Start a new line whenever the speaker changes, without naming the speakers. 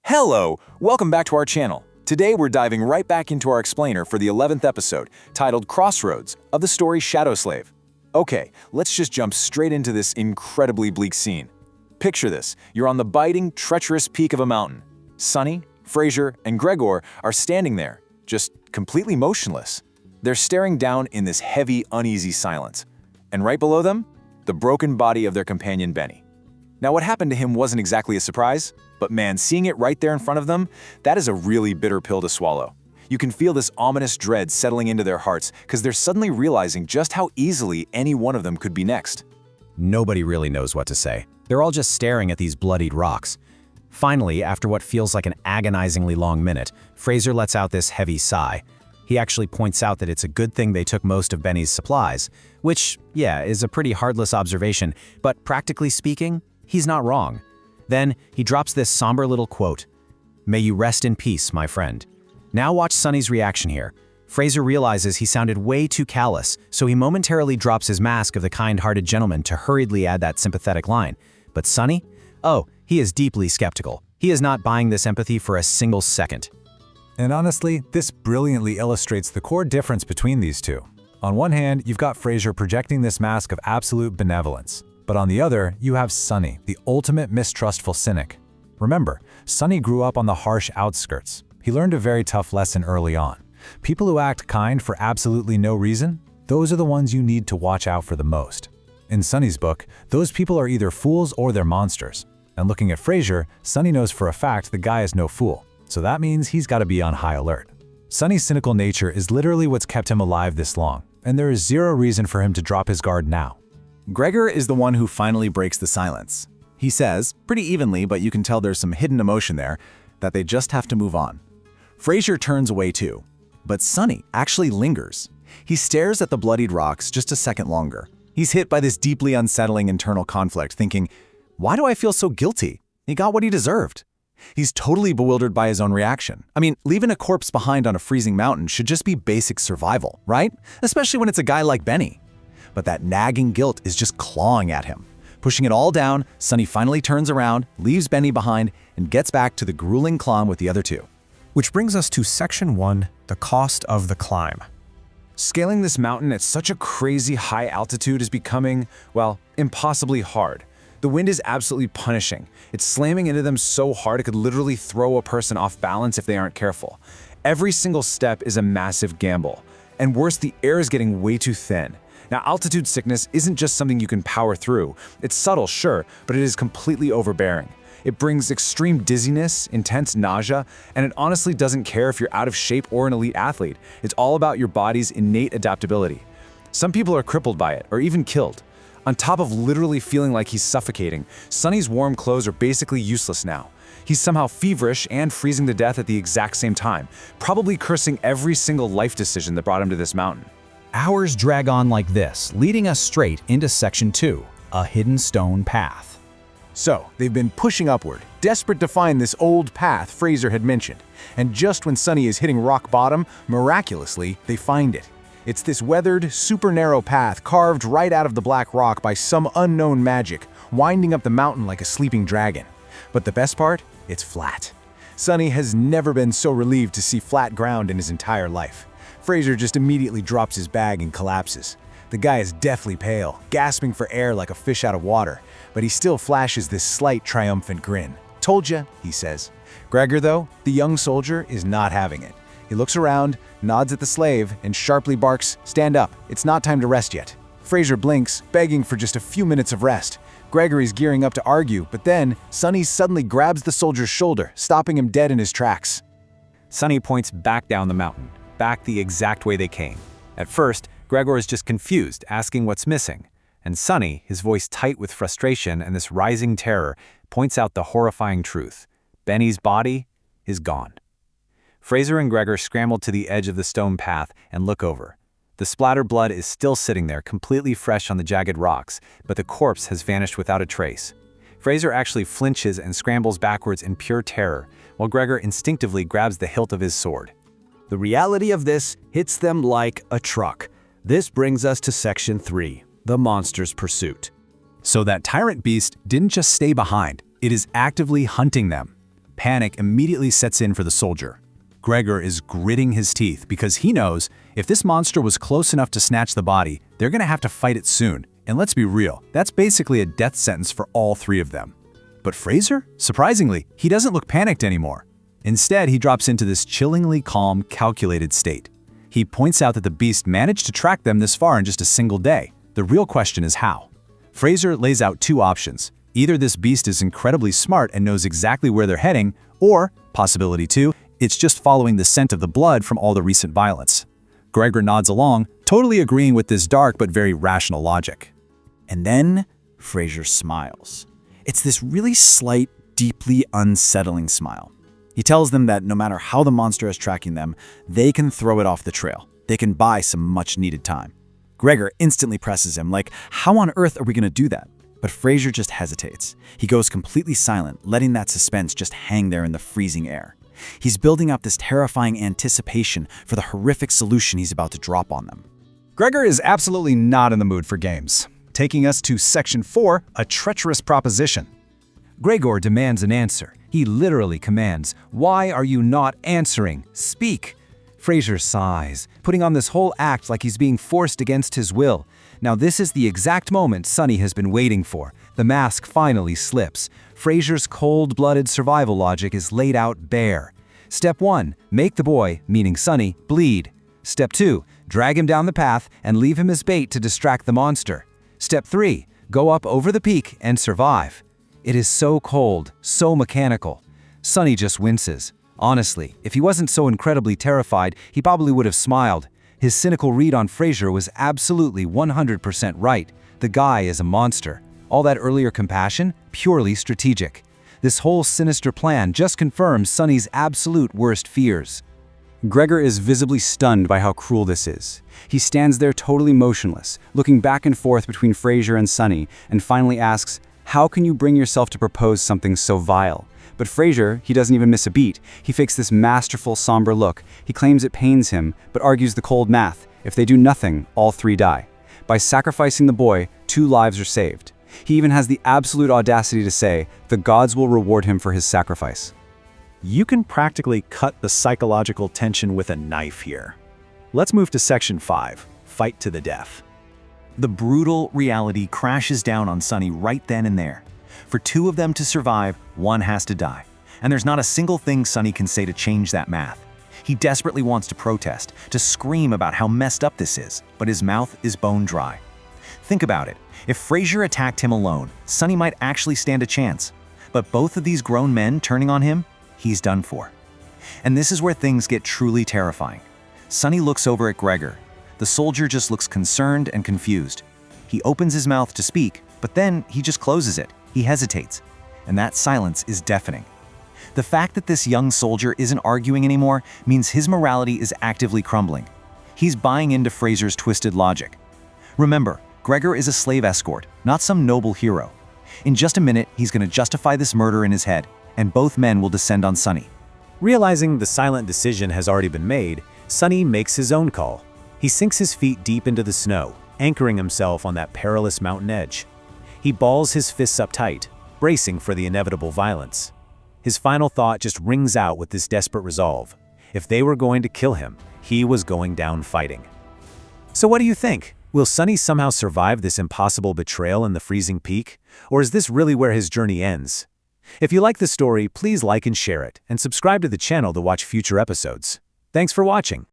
Hello! Welcome back to our channel. Today we're diving right back into our explainer for the 11th episode, titled Crossroads, of the story Shadow Slave. Okay, let's just jump straight into this incredibly bleak scene. Picture this, you're on the biting, treacherous peak of a mountain. Sonny, Frazier, and Gregor are standing there, just completely motionless. They're staring down in this heavy, uneasy silence. And right below them, the broken body of their companion Benny. Now what happened to him wasn't exactly a surprise, but man, seeing it right there in front of them, that is a really bitter pill to swallow. You can feel this ominous dread settling into their hearts because they're suddenly realizing just how easily any one of them could be next.
Nobody really knows what to say. They're all just staring at these bloodied rocks. Finally, after what feels like an agonizingly long minute, Frazier lets out this heavy sigh. He actually points out that it's a good thing they took most of Benny's supplies, which, yeah, is a pretty heartless observation, but practically speaking, he's not wrong. Then he drops this somber little quote, "May you rest in peace, my friend." Now watch Sonny's reaction here. Frazier realizes he sounded way too callous, so he momentarily drops his mask of the kind-hearted gentleman to hurriedly add that sympathetic line. But Sonny? Oh, he is deeply skeptical. He is not buying this empathy for a single second.
And honestly, this brilliantly illustrates the core difference between these two. On one hand, you've got Frazier projecting this mask of absolute benevolence. But on the other, you have Sonny, the ultimate mistrustful cynic. Remember, Sonny grew up on the harsh outskirts. He learned a very tough lesson early on. People who act kind for absolutely no reason, those are the ones you need to watch out for the most. In Sonny's book, those people are either fools or they're monsters. And looking at Frazier, Sonny knows for a fact the guy is no fool. So that means he's got to be on high alert. Sonny's cynical nature is literally what's kept him alive this long, and there is zero reason for him to drop his guard now.
Gregor is the one who finally breaks the silence. He says, pretty evenly, but you can tell there's some hidden emotion there, that they just have to move on. Frazier turns away too, but Sonny actually lingers. He stares at the bloodied rocks just a second longer. He's hit by this deeply unsettling internal conflict, thinking, why do I feel so guilty? He got what he deserved. He's totally bewildered by his own reaction. I mean, leaving a corpse behind on a freezing mountain should just be basic survival, right? Especially when it's a guy like Benny. But that nagging guilt is just clawing at him. Pushing it all down, Sonny finally turns around, leaves Benny behind, and gets back to the grueling climb with the other two.
Which brings us to Section 1, the cost of the climb.
Scaling this mountain at such a crazy high altitude is becoming, well, impossibly hard. The wind is absolutely punishing. It's slamming into them so hard it could literally throw a person off balance if they aren't careful. Every single step is a massive gamble. And worse, the air is getting way too thin. Now, altitude sickness isn't just something you can power through. It's subtle, sure, but it is completely overbearing. It brings extreme dizziness, intense nausea, and it honestly doesn't care if you're out of shape or an elite athlete. It's all about your body's innate adaptability. Some people are crippled by it, or even killed. On top of literally feeling like he's suffocating, Sonny's warm clothes are basically useless now. He's somehow feverish and freezing to death at the exact same time, probably cursing every single life decision that brought him to this mountain.
Hours drag on like this, leading us straight into Section 2, a hidden stone path.
So, they've been pushing upward, desperate to find this old path Frazier had mentioned. And just when Sonny is hitting rock bottom, miraculously, they find it. It's this weathered, super narrow path carved right out of the black rock by some unknown magic, winding up the mountain like a sleeping dragon. But the best part? It's flat. Sonny has never been so relieved to see flat ground in his entire life. Frazier just immediately drops his bag and collapses. The guy is deathly pale, gasping for air like a fish out of water, but he still flashes this slight triumphant grin. "Told ya," he says. Gregor, though, the young soldier, is not having it. He looks around, nods at the slave, and sharply barks, "Stand up, it's not time to rest yet." Frazier blinks, begging for just a few minutes of rest. Gregory's gearing up to argue, but then Sonny suddenly grabs the soldier's shoulder, stopping him dead in his tracks.
Sonny points back down the mountain, back the exact way they came. At first, Gregor is just confused, asking what's missing. And Sonny, his voice tight with frustration and this rising terror, points out the horrifying truth. Benny's body is gone. Frazier and Gregor scramble to the edge of the stone path and look over. The splattered blood is still sitting there, completely fresh on the jagged rocks, but the corpse has vanished without a trace. Frazier actually flinches and scrambles backwards in pure terror, while Gregor instinctively grabs the hilt of his sword.
The reality of this hits them like a truck. This brings us to Section 3, the monster's pursuit.
So that tyrant beast didn't just stay behind, it is actively hunting them.
Panic immediately sets in for the soldier. Gregor is gritting his teeth because he knows if this monster was close enough to snatch the body, they're going to have to fight it soon. And let's be real, that's basically a death sentence for all three of them. But Frazier? Surprisingly, he doesn't look panicked anymore. Instead, he drops into this chillingly calm, calculated state. He points out that the beast managed to track them this far in just a single day. The real question is how. Frazier lays out two options. Either this beast is incredibly smart and knows exactly where they're heading, or, possibility two, it's just following the scent of the blood from all the recent violence. Gregor nods along, totally agreeing with this dark but very rational logic.
And then Frazier smiles. It's this really slight, deeply unsettling smile. He tells them that no matter how the monster is tracking them, they can throw it off the trail. They can buy some much-needed time. Gregor instantly presses him, like, how on earth are we going to do that? But Frazier just hesitates. He goes completely silent, letting that suspense just hang there in the freezing air. He's building up this terrifying anticipation for the horrific solution he's about to drop on them.
Gregor is absolutely not in the mood for games, taking us to Section 4, a treacherous proposition.
Gregor demands an answer. He literally commands, "Why are you not answering? Speak!" Frazier sighs, putting on this whole act like he's being forced against his will. Now this is the exact moment Sonny has been waiting for. The mask finally slips. Frazier's cold-blooded survival logic is laid out bare. Step 1, make the boy, meaning Sonny, bleed. Step 2, drag him down the path and leave him as bait to distract the monster. Step 3, go up over the peak and survive. It is so cold, so mechanical. Sonny just winces. Honestly, if he wasn't so incredibly terrified, he probably would have smiled. His cynical read on Frazier was absolutely 100% right. The guy is a monster. All that earlier compassion, purely strategic. This whole sinister plan just confirms Sonny's absolute worst fears.
Gregor is visibly stunned by how cruel this is. He stands there totally motionless, looking back and forth between Frazier and Sonny, and finally asks, "How can you bring yourself to propose something so vile?" But Frazier, he doesn't even miss a beat. He fakes this masterful, somber look. He claims it pains him, but argues the cold math. If they do nothing, all three die. By sacrificing the boy, 2 lives are saved. He even has the absolute audacity to say, the gods will reward him for his sacrifice.
You can practically cut the psychological tension with a knife here. Let's move to Section 5, Fight to the Death. The brutal reality crashes down on Sonny right then and there. For 2 of them to survive, 1 has to die. And there's not a single thing Sonny can say to change that math. He desperately wants to protest, to scream about how messed up this is, but his mouth is bone dry. Think about it. If Frazier attacked him alone, Sonny might actually stand a chance. But both of these grown men turning on him, he's done for. And this is where things get truly terrifying. Sonny looks over at Gregor. The soldier just looks concerned and confused. He opens his mouth to speak, but then he just closes it. He hesitates. And that silence is deafening. The fact that this young soldier isn't arguing anymore means his morality is actively crumbling. He's buying into Frazier's twisted logic. Remember, Gregor is a slave escort, not some noble hero. In just a minute, he's going to justify this murder in his head, and both men will descend on Sonny.
Realizing the silent decision has already been made, Sonny makes his own call. He sinks his feet deep into the snow, anchoring himself on that perilous mountain edge. He balls his fists up tight, bracing for the inevitable violence. His final thought just rings out with this desperate resolve. If they were going to kill him, he was going down fighting. So what do you think? Will Sonny somehow survive this impossible betrayal in the freezing peak? Or is this really where his journey ends? If you like this story, please like and share it, and subscribe to the channel to watch future episodes. Thanks for watching.